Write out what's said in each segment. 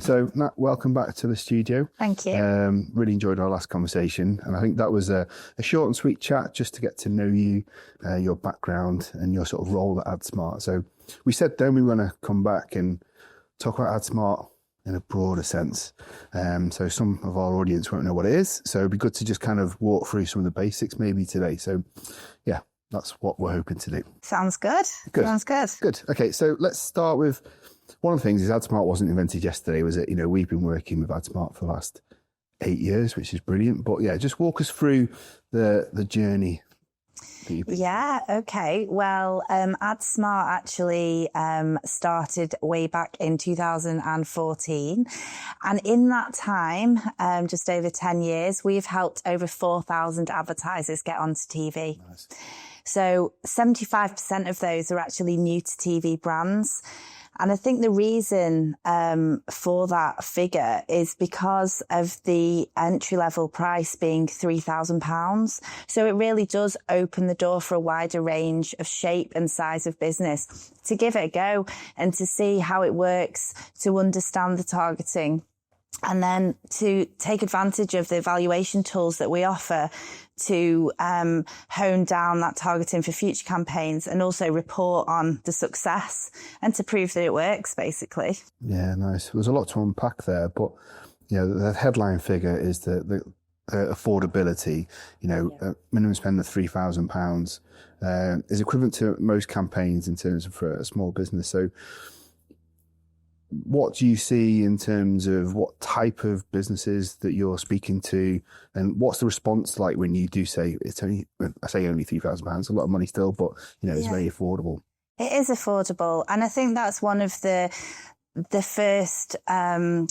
So, Nat, welcome back to the studio. Thank you. Really enjoyed our last conversation. And I think that was a short and sweet chat just to get to know you, your background and your sort of role at AdSmart. So we said then we want to come back and talk about AdSmart in a broader sense. So some of our audience won't know what it is. So it'd be good to just kind of walk through some of the basics maybe today. So yeah, that's what we're hoping to do. Sounds good. Sounds good. Good. Okay, so let's start with one of the things is AdSmart wasn't invented yesterday, was it? You know, we've been working with AdSmart for the last 8 years, which is brilliant. But yeah, just walk us through the journey. Yeah, okay. Well, AdSmart actually started way back in 2014. And in that time, just over 10 years, we've helped over 4,000 advertisers get onto TV. Nice. So 75% of those are actually new to TV brands. And I think the reason for that figure is because of the entry-level price being £3,000. So it really does open the door for a wider range of shape and size of business to give it a go and to see how it works, to understand the targeting, and then to take advantage of the evaluation tools that we offer to hone down that targeting for future campaigns and also report on the success and to prove that it works, basically. Yeah, nice. There's a lot to unpack there, but you know, the headline figure is the affordability. You know, minimum spend of £3,000 is equivalent to most campaigns in terms of for a small business. So what do you see in terms of what type of businesses that you're speaking to, and what's the response like when you do say it's only, I say only £3,000, a lot of money still, but you know, it's very affordable. It is affordable. And I think that's one of the first kind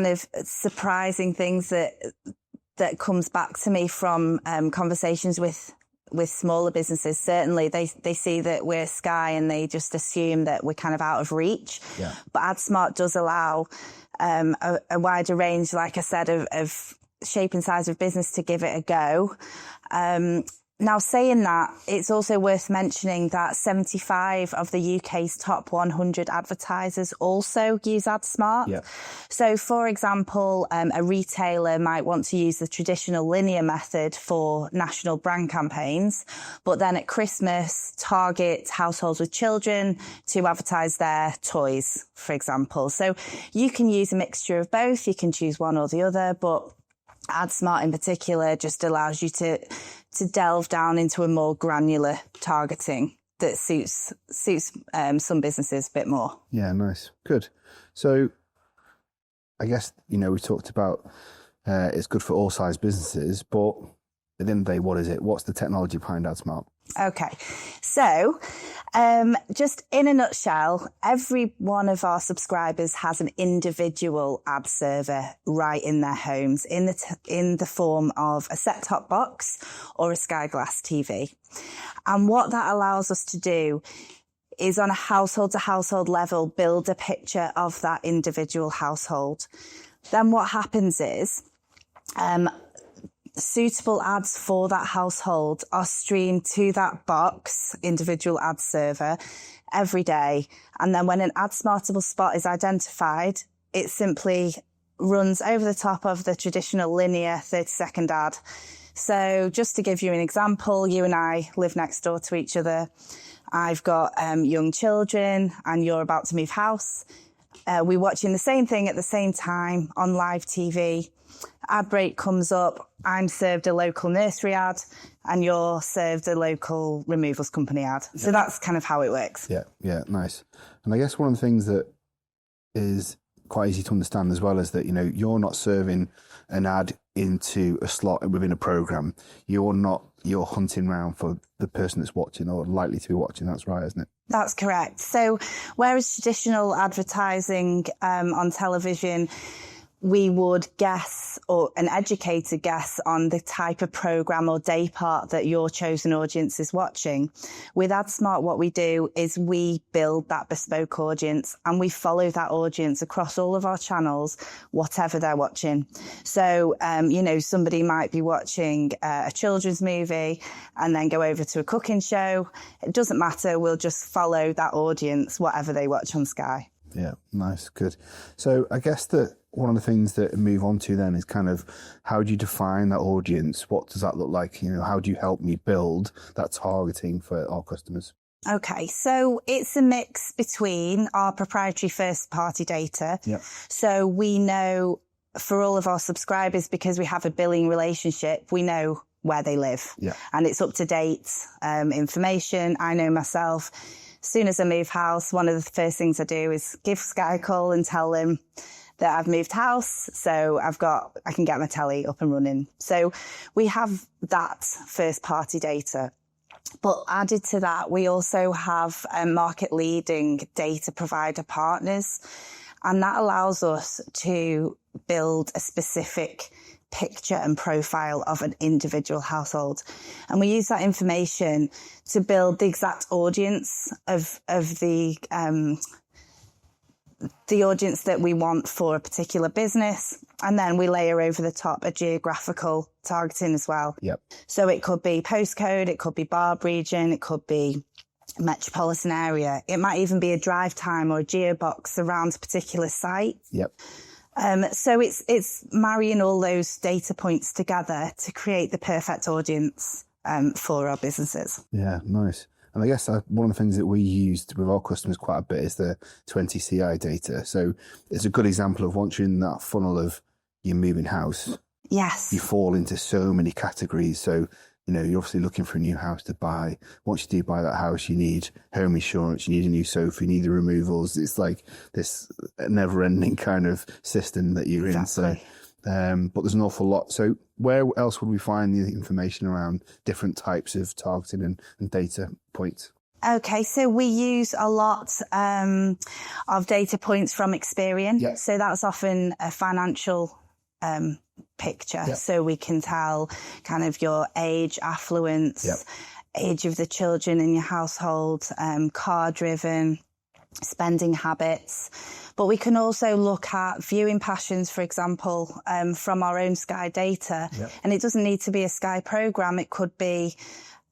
of surprising things that comes back to me from conversations with smaller businesses. Certainly they see that we're Sky and they just assume that we're kind of out of reach. Yeah. But AdSmart does allow a wider range, like I said, of shape and size of business to give it a go. Now, saying that, it's also worth mentioning that 75 of the UK's top 100 advertisers also use AdSmart. Yeah. So, for example, a retailer might want to use the traditional linear method for national brand campaigns, but then at Christmas, target households with children to advertise their toys, for example. So you can use a mixture of both. You can choose one or the other, but AdSmart in particular just allows you to delve down into a more granular targeting that suits some businesses a bit more. Yeah, nice. Good. So I guess, you know, we talked about it's good for all size businesses, but at the end of the day, what is it? What's the technology behind AdSmart? Okay, so just in a nutshell, every one of our subscribers has an individual ad server right in their homes in the form of a set-top box or a Sky Glass TV. And what that allows us to do is on a household-to-household level, build a picture of that individual household. Then what happens is suitable ads for that household are streamed to that box, individual ad server, every day. And then when an ad-smartable spot is identified, it simply runs over the top of the traditional linear 30-second ad. So just to give you an example, you and I live next door to each other. I've got young children and you're about to move house. We're watching the same thing at the same time on live TV. Ad break comes up, I'm served a local nursery ad and you're served a local removals company ad. So that's kind of how it works. Yeah, nice. And I guess one of the things that is quite easy to understand as well is that, you know, you're not serving an ad into a slot within a program. You're hunting around for the person that's watching or likely to be watching. That's right, isn't it? That's correct. So whereas traditional advertising on television, we would guess, or an educated guess, on the type of programme or day part that your chosen audience is watching. With AdSmart, what we do is we build that bespoke audience and we follow that audience across all of our channels, whatever they're watching. So, you know, somebody might be watching a children's movie and then go over to a cooking show. It doesn't matter. We'll just follow that audience, whatever they watch on Sky. Yeah, nice, good. So I guess that one of the things that move on to then is kind of how do you define that audience? What does that look like? How do you help me build that targeting for our customers? Okay, so it's a mix between our proprietary first-party data. Yeah. So we know for all of our subscribers, because we have a billing relationship, we know where they live. Yeah. And it's up-to-date information. I know myself. As soon as I move house, one of the first things I do is give Sky a call and tell them that I've moved house. So I can get my telly up and running. So we have that first-party data. But added to that, we also have market-leading data provider partners, and that allows us to build a specific picture and profile of an individual household. And we use that information to build the exact audience of the audience that we want for a particular business. And then we layer over the top a geographical targeting as well. Yep. So it could be postcode, it could be Barb region, it could be metropolitan area. It might even be a drive time or a geobox around a particular site. Yep. So it's marrying all those data points together to create the perfect audience for our businesses. Yeah, nice. And I guess one of the things that we used with our customers quite a bit is the 20 CI data. So it's a good example of once you're in that funnel of your moving house, yes, you fall into so many categories. So, you're obviously looking for a new house to buy. Once you do buy that house, you need home insurance, you need a new sofa, you need the removals. It's like this never-ending kind of system that you're exactly. in. So, but there's an awful lot. So where else would we find the information around different types of targeting and data points? Okay, so we use a lot of data points from Experian. Yeah. So that's often a financial picture. Yeah. So we can tell kind of your age, affluence, Yeah. age of the children in your household, car driven, spending habits. But we can also look at viewing passions, for example, from our own Sky data. Yeah. And it doesn't need to be a Sky program. It could be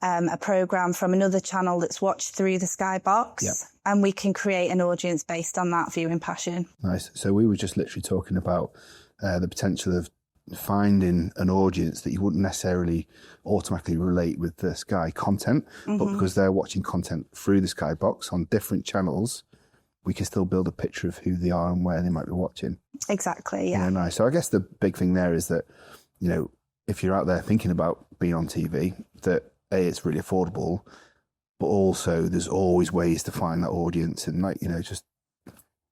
a program from another channel that's watched through the Sky box. Yep. And we can create an audience based on that viewing passion. Nice. So we were just literally talking about the potential of finding an audience that you wouldn't necessarily automatically relate with the Sky content, but because they're watching content through the Sky box on different channels, we can still build a picture of who they are and where they might be watching. Exactly, yeah. Yeah, nice. So I guess the big thing there is that, if you're out there thinking about being on TV, that it's really affordable, but also there's always ways to find that audience and just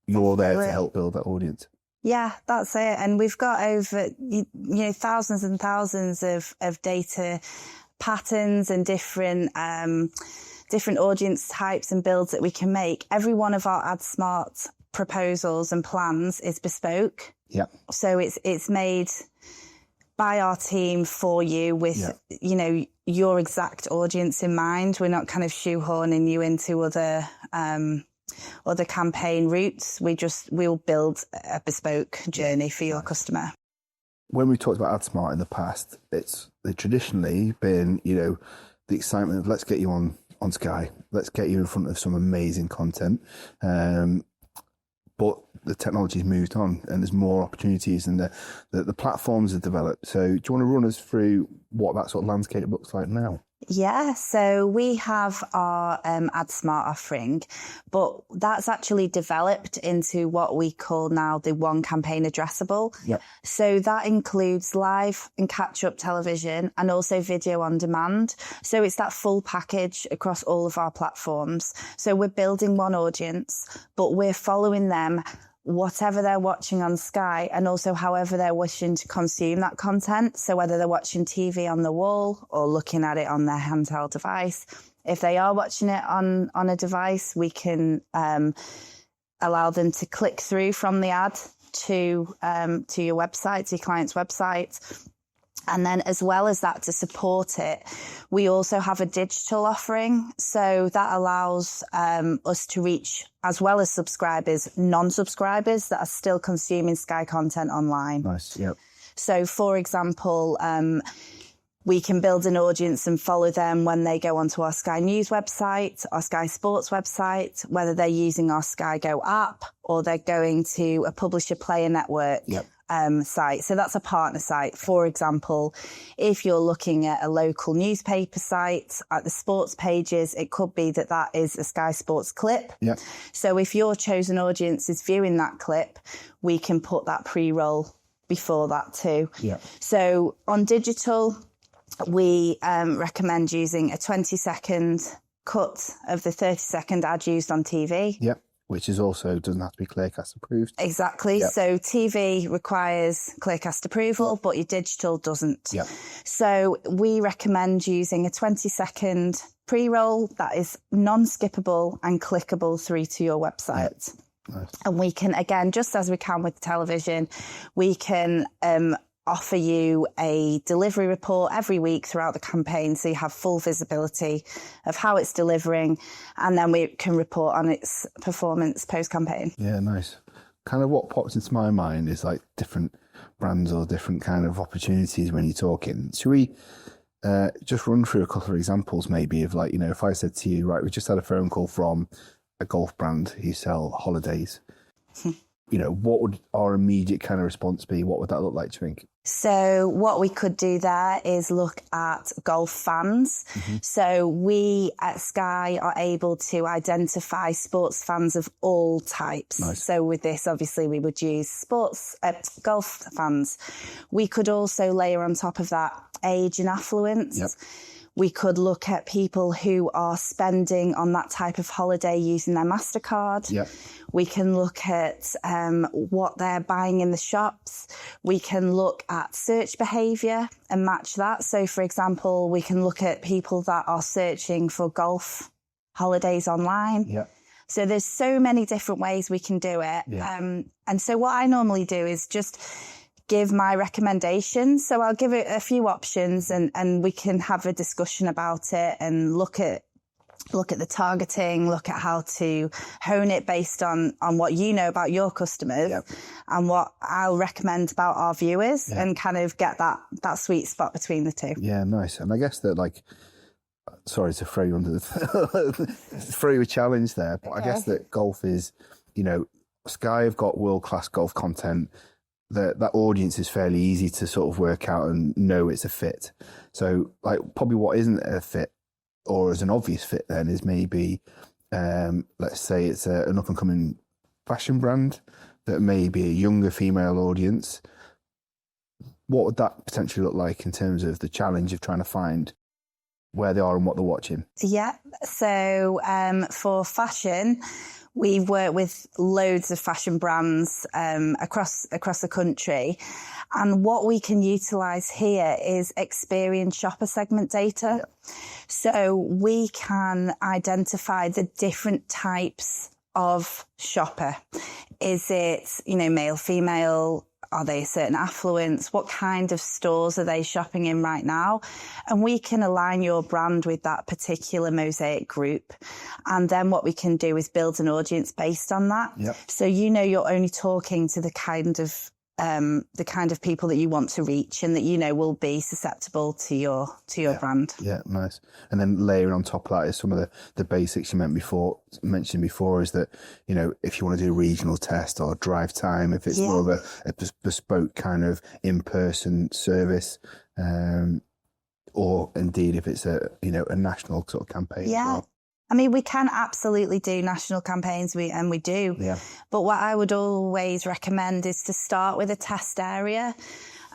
you're there to help build that audience. Yeah, that's it. And we've got over, thousands and thousands of data patterns and different audience types and builds that we can make. Every one of our AdSmart proposals and plans is bespoke. Yeah. So it's made by our team for you with, your exact audience in mind. We're not kind of shoehorning you into other campaign routes. We'll build a bespoke journey for your customer. When we talked about AdSmart in the past, they've traditionally been, the excitement of let's get you on Sky, let's get you in front of some amazing content. But the technology's moved on and there's more opportunities and the platforms have developed. So do you want to run us through what that sort of landscape looks like now? Yeah, so we have our AdSmart offering, but that's actually developed into what we call now the One Campaign Addressable. Yep. So that includes live and catch-up television and also video on demand. So it's that full package across all of our platforms. So we're building one audience, but we're following them whatever they're watching on Sky and also however they're wishing to consume that content. So whether they're watching TV on the wall or looking at it on their handheld device, if they are watching it on a device, we can allow them to click through from the ad to your website, to your client's website. And then as well as that, to support it, we also have a digital offering. So that allows us to reach, as well as subscribers, non-subscribers that are still consuming Sky content online. Nice, yep. So, for example, We can build an audience and follow them when they go onto our Sky News website, our Sky Sports website, whether they're using our Sky Go app or they're going to a publisher player network site. So that's a partner site. For example, if you're looking at a local newspaper site at the sports pages, it could be that is a Sky Sports clip. Yep. So if your chosen audience is viewing that clip, we can put that pre-roll before that too. Yep. So on digital, we recommend using a 20-second cut of the 30-second ad used on TV. Yep. Which is also doesn't have to be Clearcast approved. Exactly. Yep. So TV requires Clearcast approval, but your digital doesn't. Yep. So we recommend using a 20-second pre-roll that is non-skippable and clickable through to your website. Yep. Nice. And we can, again, just as we can with television, we can offer you a delivery report every week throughout the campaign, so you have full visibility of how it's delivering, and then we can report on its performance post-campaign. Yeah, nice. Kind of what pops into my mind is like different brands or different kind of opportunities when you're talking. Should we just run through a couple of examples maybe of like, you know, if I said to you, right, we just had a phone call from a golf brand who sell holidays. You know, what would our immediate kind of response be? What would that look like, do you think? So what we could do there is look at golf fans. Mm-hmm. So we at Sky are able to identify sports fans of all types. Nice. So with this, obviously, we would use golf fans. We could also layer on top of that age and affluence. Yep. We could look at people who are spending on that type of holiday using their MasterCard. Yep. We can look at what they're buying in the shops. We can look at search behaviour and match that. So, for example, we can look at people that are searching for golf holidays online. Yep. So there's so many different ways we can do it. Yeah. And so what I normally do is just give my recommendations. So I'll give it a few options and we can have a discussion about it and look at the targeting, look at how to hone it based on what you know about your customers. Yep. And what I'll recommend about our viewers. Yep. And kind of get that sweet spot between the two. Yeah, nice. And I guess that, like, sorry to throw you under throw you a challenge there, but okay. I guess that golf is, you know, Sky have got world-class golf content. That audience is fairly easy to sort of work out and know it's a fit. So, like, probably what isn't a fit or as an obvious fit then is maybe, let's say it's an up-and-coming fashion brand that may be a younger female audience. What would that potentially look like in terms of the challenge of trying to find where they are and what they're watching? Yeah. So for fashion, we work with loads of fashion brands across the country. And what we can utilise here is experience shopper segment data. Yep. So we can identify the different types of shopper. Is it, you know, male, female? Are they a certain affluence? What kind of stores are they shopping in right now? And we can align your brand with that particular mosaic group. And then what we can do is build an audience based on that. Yep. So you know you're only talking to the kind of people that you want to reach and that you know will be susceptible to your brand. Yeah, nice. And then layering on top of that is some of the basics you mentioned before is that, you know, if you want to do a regional test or drive time, if it's more of a bespoke kind of in-person service, or indeed if it's a national sort of campaign. Yeah. As well. I mean, we can absolutely do national campaigns, we do. Yeah. But what I would always recommend is to start with a test area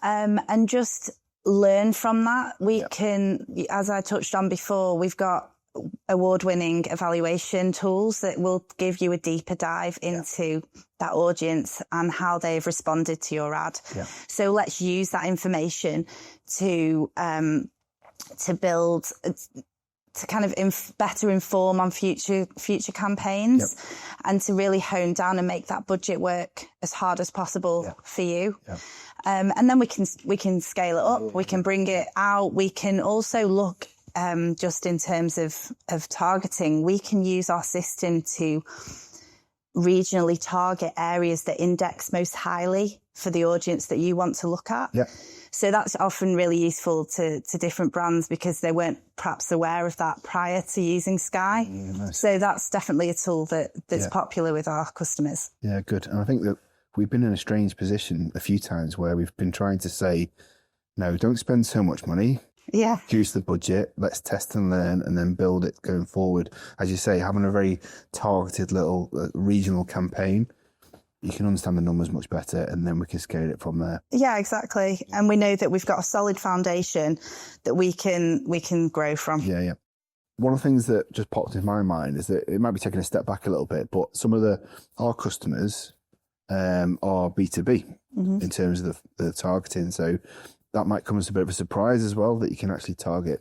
and just learn from that. We can, as I touched on before, we've got award-winning evaluation tools that will give you a deeper dive into that audience and how they've responded to your ad. Yeah. So let's use that information to build... to kind of better inform on future campaigns and to really hone down and make that budget work as hard as possible for you. Yeah. And then we can scale it up. We can bring it out. We can also look just in terms of targeting. We can use our system to regionally target areas that index most highly for the audience that you want to look at. Yeah. So that's often really useful to different brands because they weren't perhaps aware of that prior to using Sky. Yeah, nice. So that's definitely a tool that's popular with our customers. Yeah, good. And I think that we've been in a strange position a few times where we've been trying to say, no, don't spend so much money. Yeah. Reduce the budget. Let's test and learn and then build it going forward. As you say, having a very targeted little regional campaign, you can understand the numbers much better and then we can scale it from there. Yeah, exactly. And we know that we've got a solid foundation that we can grow from. Yeah. One of the things that just popped in my mind is that it might be taking a step back a little bit, but some of our customers are B2B in terms of the targeting. So that might come as a bit of a surprise as well, that you can actually target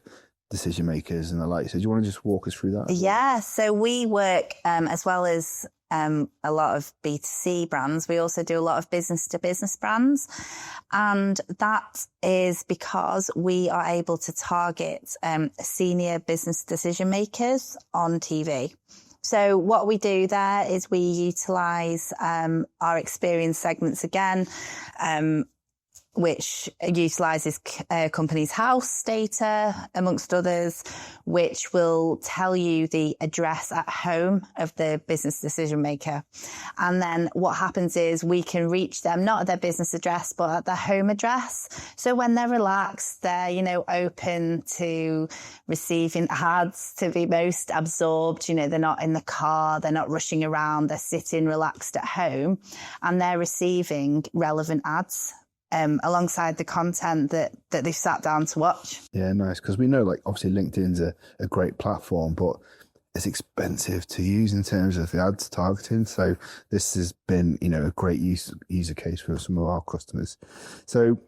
decision makers and the like. So do you want to just walk us through that? Yeah. So we work as well as a lot of B2C brands. We also do a lot of business to business brands. And that is because we are able to target senior business decision makers on TV. So what we do there is we utilise our experience segments again, which utilises companies' house data, amongst others, which will tell you the address at home of the business decision maker. And then what happens is we can reach them, not at their business address, but at their home address. So when they're relaxed, they're, open to receiving ads to be most absorbed. They're not in the car, they're not rushing around, they're sitting relaxed at home and they're receiving relevant ads alongside the content that they've sat down to watch. Yeah, nice. Because we know, obviously LinkedIn's a great platform, but it's expensive to use in terms of the ads targeting. So this has been, a great user case for some of our customers. So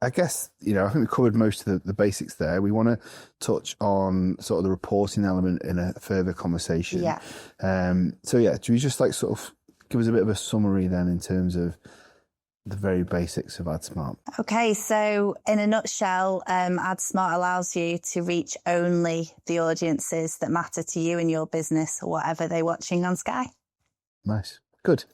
I guess, I think we covered most of the basics there. We want to touch on sort of the reporting element in a further conversation. Yeah. Do you just sort of give us a bit of a summary then in terms of the very basics of AdSmart? Okay, so in a nutshell, AdSmart allows you to reach only the audiences that matter to you and your business, whatever they're watching on Sky. Nice. Good.